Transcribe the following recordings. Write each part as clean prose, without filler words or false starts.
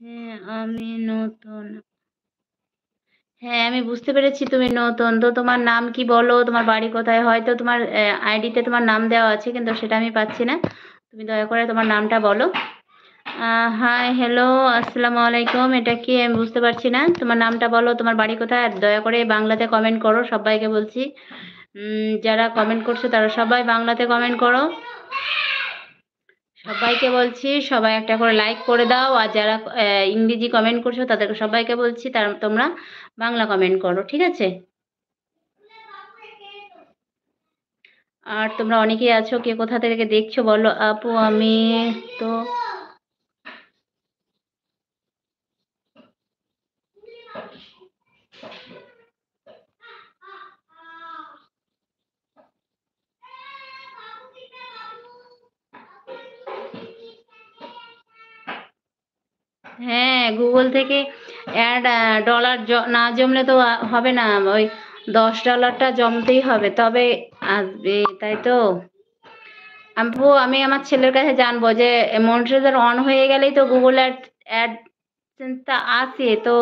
হ্যাঁ, আমি নতুন। হ্যাঁ, আমি বুঝতে পেরেছি তুমি নতুন। তো তোমার নাম কি বলো? তোমার বাড়ি কোথায়? হয়তো তোমার আইডিতে তোমার নাম দেওয়া আছে কিন্তু সেটা আমি পাচ্ছি না। তুমি দয়া করে তোমার নামটা বলো। আ হাই, হ্যালো, আসসালামু আলাইকুম। এটা কি আমি বুঝতে পারছি না। তোমার নামটা বলো, তোমার বাড়ি কোথায়? আর দয়া করে বাংলাতে কমেন্ট করো, সব্বাইকে বলছি। যারা কমেন্ট করছো তারা সবাই বাংলাতে কমেন্ট করো। সবাইকে বলছি সবাই একটা করে লাইক করে দাও। আর যারা ইংরেজি কমেন্ট করছো তাদেরকে সবাইকে বলছি তোমরা বাংলা কমেন্ট করো। ঠিক আছে? আর তোমরা অনেকেই আছো, কে কোথা থেকে দেখছো বলো? আপু আমি তো হ্যাঁ, গুগল থেকে অ্যাড ডলার না জমলে তো হবে না। ওই $10 জমতেই হবে। তবে আসবে, তাই তো? আপু আমি আমার ছেলের কাছে জানবো যে মনিটরাইজার অন হয়ে গেলেই তো গুগল অ্যাডসেন্স টা আসে তো,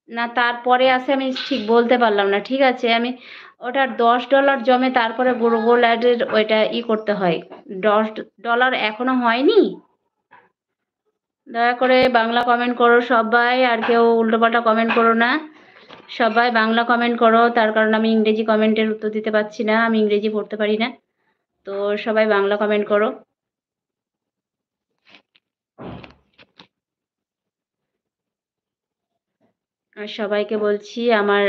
না তারপরে আসে আমি ঠিক বলতে পারলাম না। ঠিক আছে? আমি ওটা $10 জমে তারপরে গুগল অ্যাডের ওইটা করতে হয়। $10 এখনো হয়নি? দয়া করে বাংলা কমেন্ট করো সবাই। আর কেউ উল্টোপাল্টা কমেন্ট করো না। সবাই বাংলা কমেন্ট করো। তার কারণ আমি ইংরেজি কমেন্টের উত্তর দিতে পারছি না। আমি ইংরেজি পড়তে পারি না। তো সবাই বাংলা কমেন্ট করো। আর সবাইকে বলছি আমার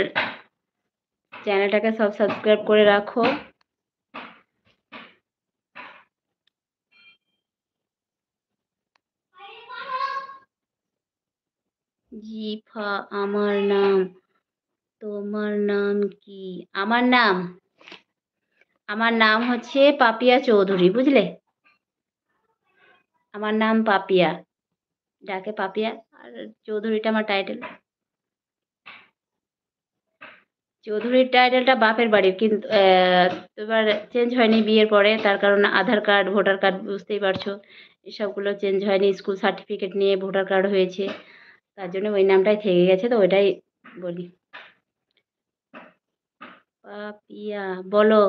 চ্যানেলটাকে সাবস্ক্রাইব করে রাখো। জিফা আমার নাম। তোমার নাম কি? আমার নাম আমার নাম হচ্ছে পাপিয়া চৌধুরী, বুঝলে? আমার নাম পাপিয়া। ডাকে পাপিয়া। আর চৌধুরীটা আমার টাইটেল। চৌধুরীর টাইটেলটা বাপের বাড়ির, কিন্তু এবার চেঞ্জ হয়নি বিয়ের পরে। তার কারণ আধার কার্ড, ভোটার কার্ড বুঝতেই পারছো। এসবগুলো চেঞ্জ হয়নি। স্কুল সার্টিফিকেট নিয়ে ভোটার কার্ড হয়েছে। তার জন্য ওই নামটাই থেকে গেছে, তো ওইটাই বলি। পাপিয়া বলো।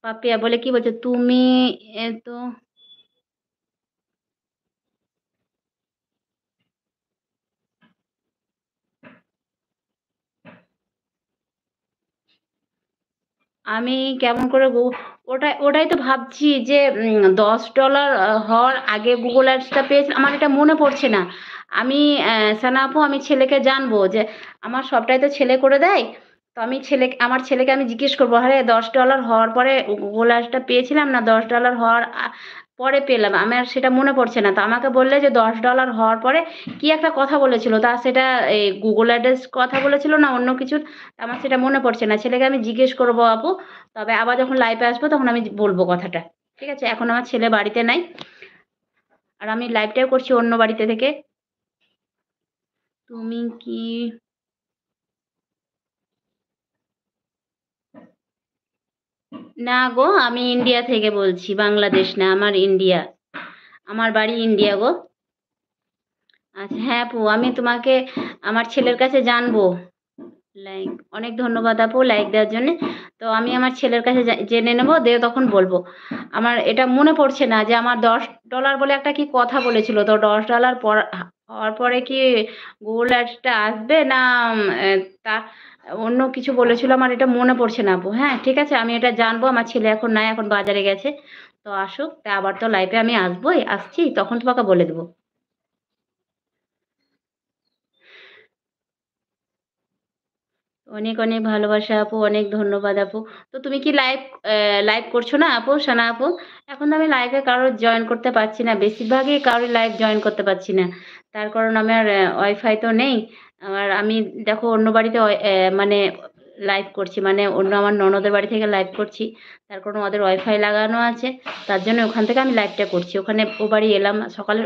পাপিয়া বলে কি বলছো তুমি? তো আমি কেমন করে ওটাই তো ভাবছি যে $10 হওয়ার আগে গুগল অ্যাডসটা পেয়েছি, আমার এটা মনে পড়ছে না। আমি সানা আপু আমি ছেলেকে জানবো যে আমার সবটাই তো ছেলে করে দেয়। তো আমি আমার ছেলেকে আমি জিজ্ঞেস করবো, আরে $10 হওয়ার পরে গুগল অ্যাডসটা পেয়েছিলাম না $10 হওয়ার পরে পেলাম, আমার সেটা মনে পড়ছে না। তো আমাকে বললে যে $10 হওয়ার পরে কি একটা কথা বলেছিল, তা সেটা এই গুগল অ্যাড্রেস কথা বলেছিল না অন্য কিছু, আমার সেটা মনে পড়ছে না। ছেলেকে আমি জিজ্ঞেস করবো আপু। তবে আবার যখন লাইভে আসবো তখন আমি বলব কথাটা। ঠিক আছে? এখন আমার ছেলে বাড়িতে নাই। আর আমি লাইভটাও করছি অন্য বাড়িতে থেকে। তুমি কি না গো, আমি ইন্ডিয়া থেকে বলছি, বাংলাদেশ না, আমার ইন্ডিয়া। আমার বাড়ি ইন্ডিয়া গো। আচ্ছা হ্যাঁ আপু, আমি তোমাকে আমার ছেলের কাছে জানবো। লাইক অনেক ধন্যবাদ আপু লাইক দেওয়ার জন্যে। তো আমি আমার ছেলের কাছে জেনে নেবো, দিয়ে তখন বলবো। আমার এটা মনে পড়ছে না যে আমার $10 বলে একটা কি কথা বলেছিল। তো $10 হওয়ার পরে কি গুগল অ্যাডসটা আসবে না এ তা অন্য কিছু বলেছিল, আমার এটা মনে পড়ছে না আপু। হ্যাঁ, ঠিক আছে আমি এটা জানবো। আমার ছেলে এখন নাই, এখন বাজারে গেছে। তো আসুক, তা আবার তো লাইভে আমি আসবোই, আসছি তখন তোমাকে বলে দেবো। অনেক, অনেক ভালোবাসা আপু। অনেক ধন্যবাদ আপু। তো তুমি কি লাইভ করছো না আপু, সানা আপু? এখন তো আমি লাইভে কারো জয়েন করতে পারছি না। বেশিরভাগই কারোর লাইভ জয়েন করতে পারছি না। তার কারণ আমার ওয়াইফাই তো নেই। আমি দেখো অন্য বাড়িতে মানে লাইভ করছি। মানে অন্য আমার ননদের বাড়ি থেকে লাইভ করছি। তার কারণ ওদের ওয়াইফাই লাগানো আছে। তার জন্য ওখান থেকে আমি লাইভটা করছি। ওখানে ও বাড়ি এলাম সকালে